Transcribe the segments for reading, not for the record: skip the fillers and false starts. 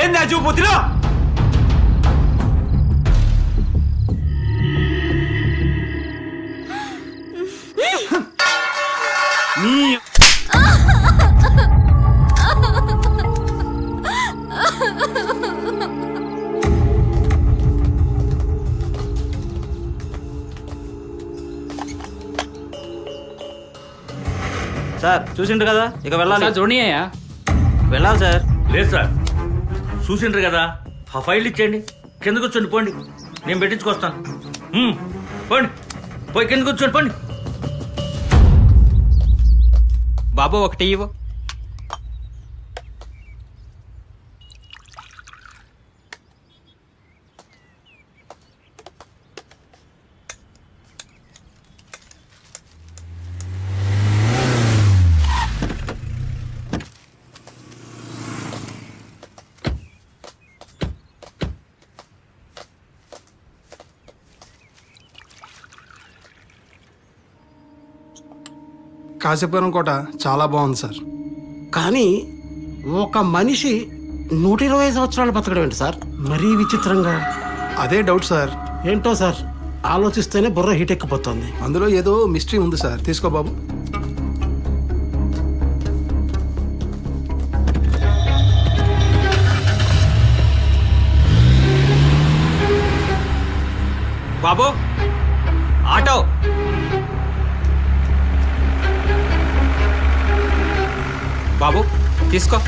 ఏంది ఆ చూపు తిను నీ సార్ చూసిండ్రు కదా ఇక వెళ్ళాలి. చూడనీయ్యా. వెళ్ళాలి సార్. లేదు సార్, చూసిండ్రు కదా, ఆ ఫైల్ ఇచ్చేయండి. కింద కూర్చోండి, పోండి, నేను పెట్టించుకొస్తాను. పోండి, పోయి కింద కూర్చోండి, పోండి. బాబు ఒకటి ఇవ్వు. కాశీపురం కోట చాలా బాగుంది సార్. కానీ ఒక మనిషి 120 సంవత్సరాలు బతకడం ఏంటి సార్? మరీ విచిత్రంగా. అదే డౌట్ సార్. ఏంటో సార్, ఆలోచిస్తేనే బుర్ర హీట్ ఎక్కిపోతుంది. అందులో ఏదో మిస్టరీ ఉంది సార్. తీసుకో బాబు. బాబు ఆటో. బాబు తీసుకో.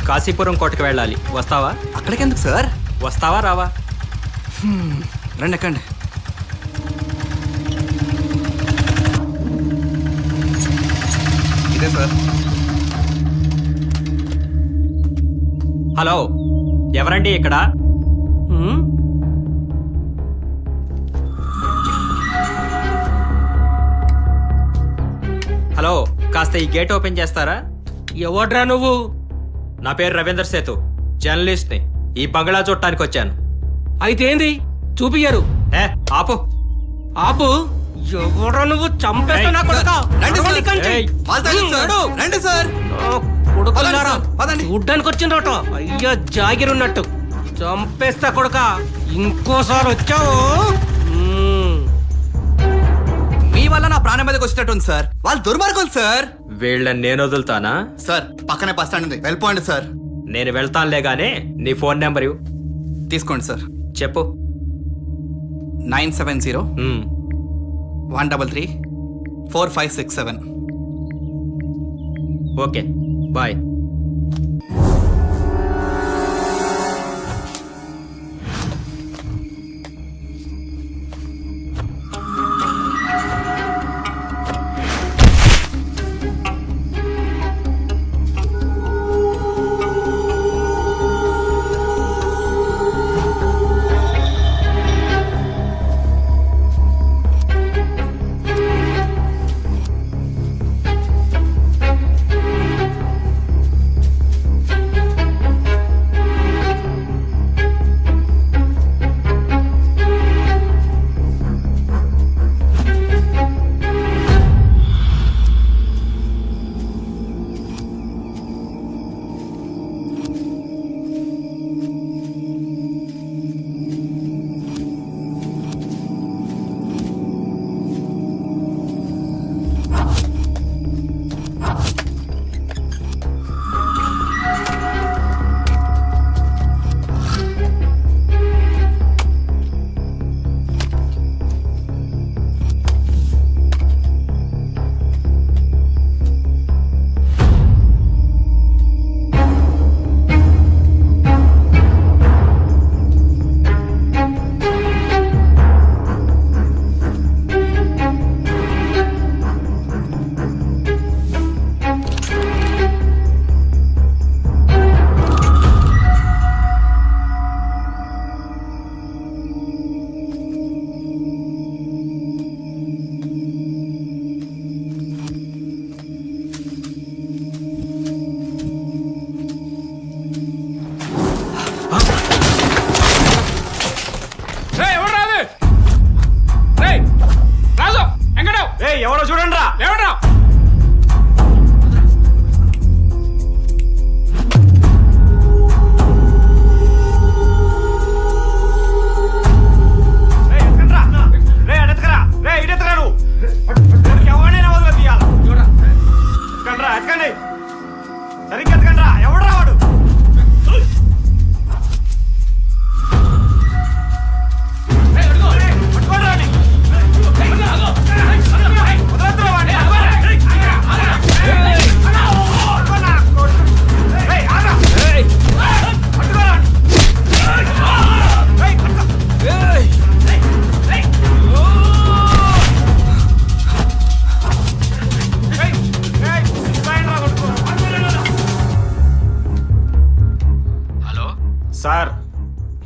కాశీపురం కోటకి వెళ్ళాలి, వస్తావా? అక్కడికెందుకు సార్? వస్తావా రావా? రండి ఎక్కండి. ఇదే సార్. హలో, ఎవరండి ఇక్కడ? హలో, కాస్త ఈ గేట్ ఓపెన్ చేస్తారా? ఎవడ్రా నువ్వు? నా పేరు రవీందర్ సేతు, జర్నలిస్ట్ని. ఈ బంగ్లా చూడటానికి వచ్చాను. అయితే ఏంది? చూపియ్యరు. ఏ ఆపు. ఆపు. ఎవడ్రా నువ్వు? చంపేస్తా నా కొడుకా. రండి సార్. నడవండి కంచి. ఏయ్. వాళ్ళతో సార్. నడు. రండి సార్. కొడుకులారా, పదండి. చూడ్డానికి వచ్చిండ్రట. అయ్యా జాగిరున్నట్టు. చంపేస్తా కొడుకా. ఇంకోసారి వచ్చావు. మీ వల్ల నా ప్రాణం మీదకి వచ్చినట్టుంది సార్. వాళ్ళు దుర్మార్గులు సార్. వీళ్ళని నేను వదులుతానా? సార్ పక్కనే బస్ స్టాండ్ ఉంది, వెళ్ళిపోండి సార్. నేను వెళ్తానులే గానీ నీ ఫోన్ నెంబర్ ఇవ్వు. తీసుకోండి సార్. చెప్పు. 970 మ్, 133 4567. Okay bye.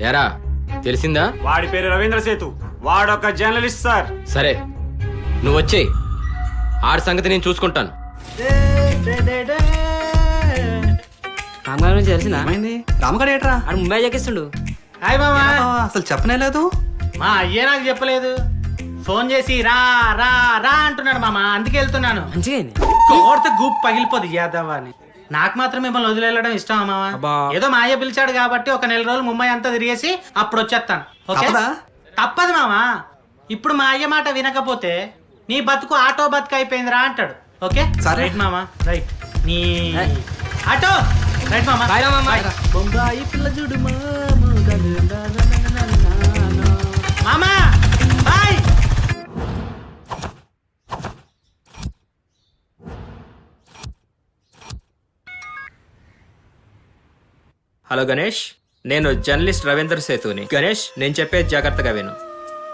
ఎరా తెలిసిందా? వాడి పేరు రవీంద్ర సేతు, వాడొక జర్నలిస్ట్ సార్. సరే నువ్వు వచ్చేయ్, ఆడి సంగతి నేను చూసుకుంటాను. రామగారి నుంచి తెలిసిందా? ఏమైంది రామగడ ఏట్రా ఆడు ముంబై చెక్కిస్తుండు. హాయ్ మామా. అసలు చెప్పనే లేదు. మా అయ్యే నాకు చెప్పలేదు, ఫోన్ చేసి రా రా రా అంటున్నాడు మామ, అందుకే వెళ్తున్నాను. మంచిగా అయింది. కోడితే గూప్ పగిలిపోదు యాదవ్ అని. నాకు మాత్రం మిమ్మల్ని వదిలి వెళ్ళడం ఇష్టం మామ. అబ్బా. ఏదో మా అయ్య పిలిచాడు కాబట్టి ఒక 4 రోజులు ముంబై అంతా తిరిగేసి అప్పుడు వచ్చేస్తాను. ఓకే? తప్పదా? తప్పదు మామ. ఇప్పుడు మా అయ్య మాట వినకపోతే నీ బతుకు ఆటో బతుకు అయిపోయిందిరా అంటాడు. ఓకే సరే. రైట్ మామ, రైట్. నీ ఆటో రైట్ మామ. బాయ్ రా మామ. బాయ్ రా. బొంబాయి పిల్ల చూడు మామ, బాయ్. హలో గణేష్, నేను జర్నలిస్ట్ రవీంద్ర సేతుని. గణేష్, నేను చెప్పేది జాగ్రత్తగా విను.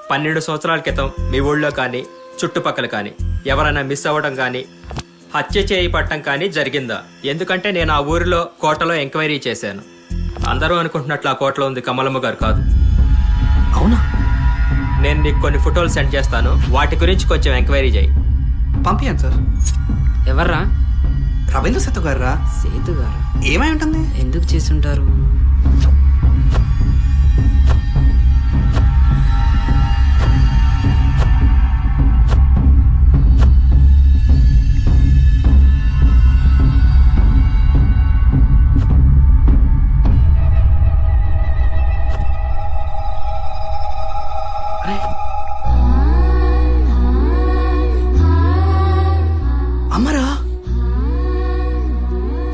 12 సంవత్సరాల క్రితం మీ ఊళ్ళో కానీ చుట్టుపక్కల కానీ ఎవరైనా మిస్ అవ్వడం కానీ హత్య చేయబట్టం కానీ జరిగిందా? ఎందుకంటే నేను ఆ ఊరిలో కోటలో ఎంక్వైరీ చేశాను. అందరూ అనుకుంటున్నట్లు ఆ కోటలో ఉంది కమలమ్మ గారు కాదు. అవునా? నేను నీకు కొన్ని ఫోటోలు సెండ్ చేస్తాను, వాటి గురించి కొంచెం ఎంక్వైరీ చేయి. పంపించాను సార్. ఎవర్రా? రవీంద్ర సత్తు గారు రా. సేతు గారు ఏమై ఉంటుంది? ఎందుకు చేస్తుంటారు? అమ్మరా?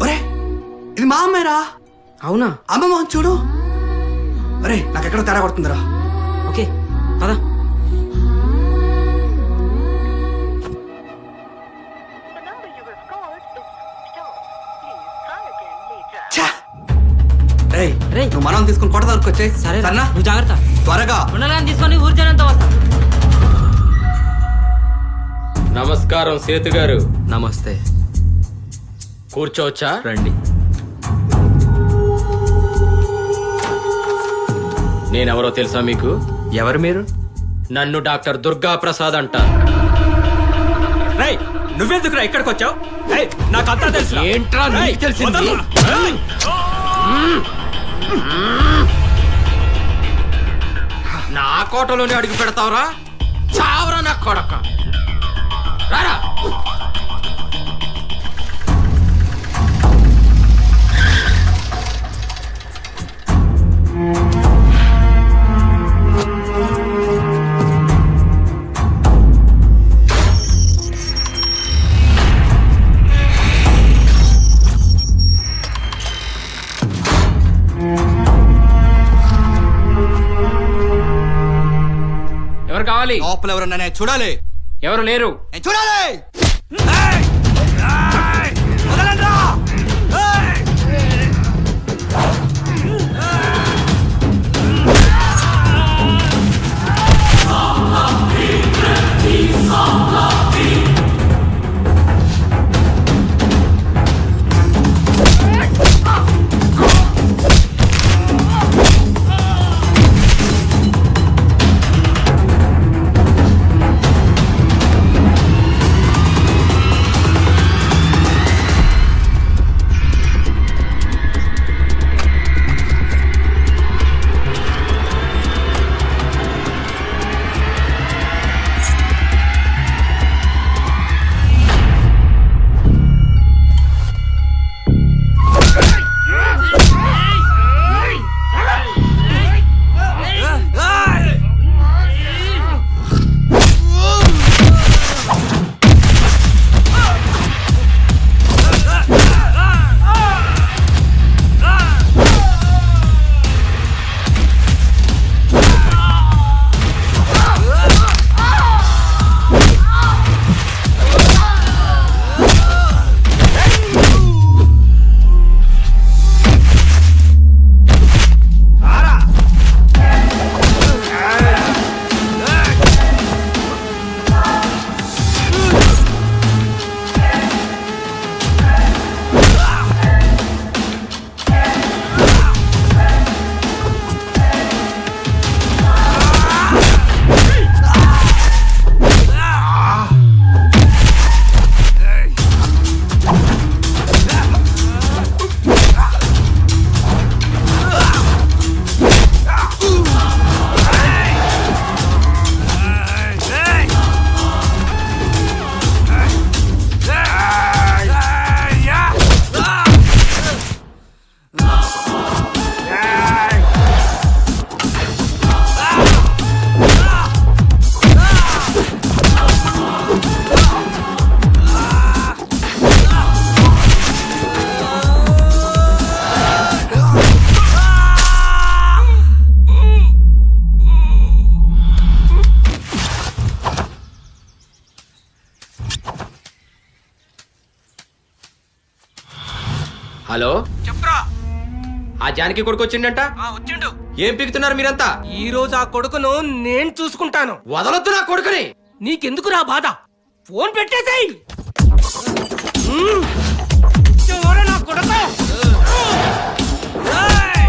ఒరే ఇది మా అమ్మాయిరా. అవునా? అమ్మ మొహం చూడు. అరే నాకెక్కడో తేడా కొడుతుందిరా. ఓకే పదా. ఛా! రేయ్, రేయ్. నువ్వు మనం తీసుకుని కొట్ట దొరికొచ్చే. సరే సరేనా? నువ్వు జాగ్రత్త. త్వరగా. ఉండాలని తీసుకొని ఊరి జనంతో వస్తా. నమస్కారం సేతు గారు. నమస్తే, కూర్చోవచ్చా? రండి. నేనెవరో తెలుసా మీకు? ఎవరు మీరు? నన్ను డాక్టర్ దుర్గా ప్రసాద్ అంటారు. రేయ్, నువ్వెందుకురా ఇక్కడికి వచ్చావు? నాకంతా తెలుసు. ఏంట్రా నీకు తెలిసింది? నా కోటలోనే అడుగు పెడతావురా? చావరా నా కొడక. రారా. ఎవరు కావాలి? లోపల ఎవరన్నా నేను చూడాలి. ఎవరు లేరు. నేను చూడాలి. హలో చెప్పరా ఆ జానకి కొడుకు వచ్చిండంట. వచ్చిండు. ఏం పీకుతున్నారు మీరంతా? ఈ రోజు ఆ కొడుకును నేను చూసుకుంటాను. వదలొద్దు నా కొడుకుని. నీకెందుకు రా బాధ? ఫోన్ పెట్టేసేయ్. ఎవరు నా కొడుకు? ఏయ్!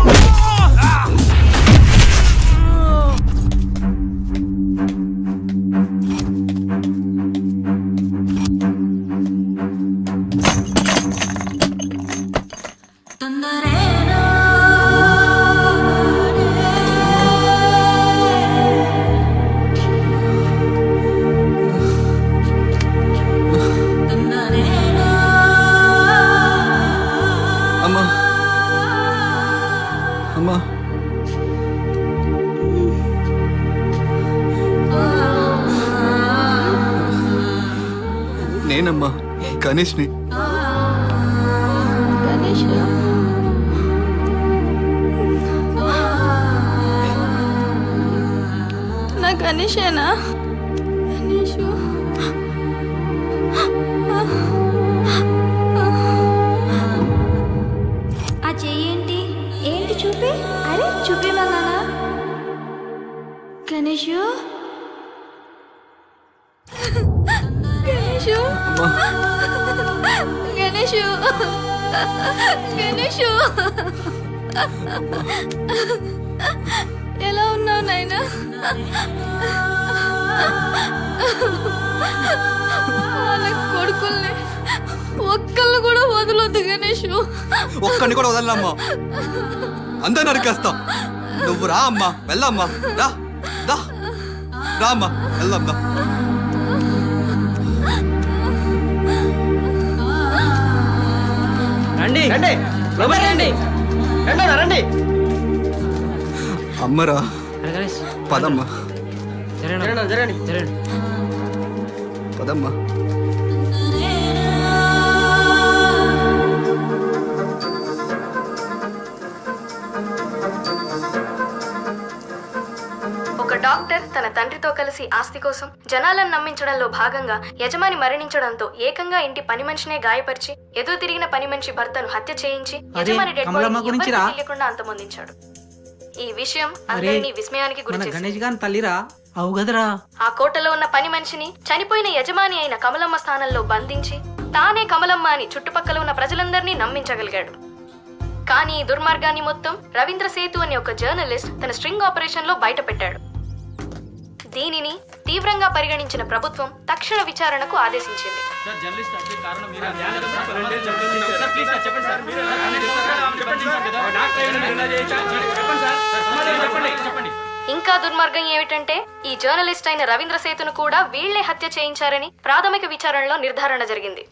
అమ్మా అమ్మా నేనమ్మా గణేష్ని. గణేష్ నా గణేషేనా? గణేషు ఆ చెయ్యేంటి? ఏంటి చూపి? అరే చూపి మా నాన్న. గణేషు గణేషు గణేషు గణేషు ఎలా ఉన్నావు నాయనా? వాళ్ళ కొడుకుల్ని ఒక్కళ్ళు కూడా వదలొద్దు గణేషు. ఒక్కడిని కూడా వదలనమ్మా, అందరు నరికేస్తాం. నువ్వు రా అమ్మా, వెళ్ళమ్మా, రా రా రా అమ్మా, వెళ్దాం. రండి రండి లోపలికి రండి. రండి రండి. అమ్మరా అరే గణేష్ పదమ్మా, జరగండి జరగండి జరగండి. పదమ్మా. ఒక డాక్టర్ తన తండ్రితో కలిసి ఆస్తి కోసం జనాలను నమ్మించడంలో భాగంగా యజమాని మరణించడంతో ఏకంగా ఇంటి పని మనిషినే గాయపరిచి ఎదురు తిరిగిన పని మనిషి భర్తను హత్య చేయించి యజమాని డెడ్ బాడీని ఎవరికీ తెలియకుండా అంతమొందించాడు. ఈ విషయం అందరినీ విస్మయానికి గురిచేసింది. గణేష్ గాని తల్లిరా. అవు కదరా. ఆ కోటలో ఉన్న పని మనిషిని చనిపోయిన యజమాని అయిన కమలమ్మ స్థానంలో బంధించి తానే కమలమ్మ అని చుట్టుపక్కల ఉన్న ప్రజలందరినీ నమ్మించగలిగాడు. కానీ ఈ దుర్మార్గాన్ని మొత్తం రవీంద్ర సేతు అనే ఒక జర్నలిస్ట్ తన స్ట్రింగ్ ఆపరేషన్ లో బయటపెట్టాడు. దీనిని తీవ్రంగా పరిగణించిన ప్రభుత్వం తక్షణ విచారణకు ఆదేశించింది. ఇంకా దుర్మార్గం ఏమిటంటే ఈ జర్నలిస్ట్ అయిన రవీంద్ర సేతును కూడా వీళ్లే హత్య చేయించారని ప్రాథమిక విచారణలో నిర్ధారణ జరిగింది.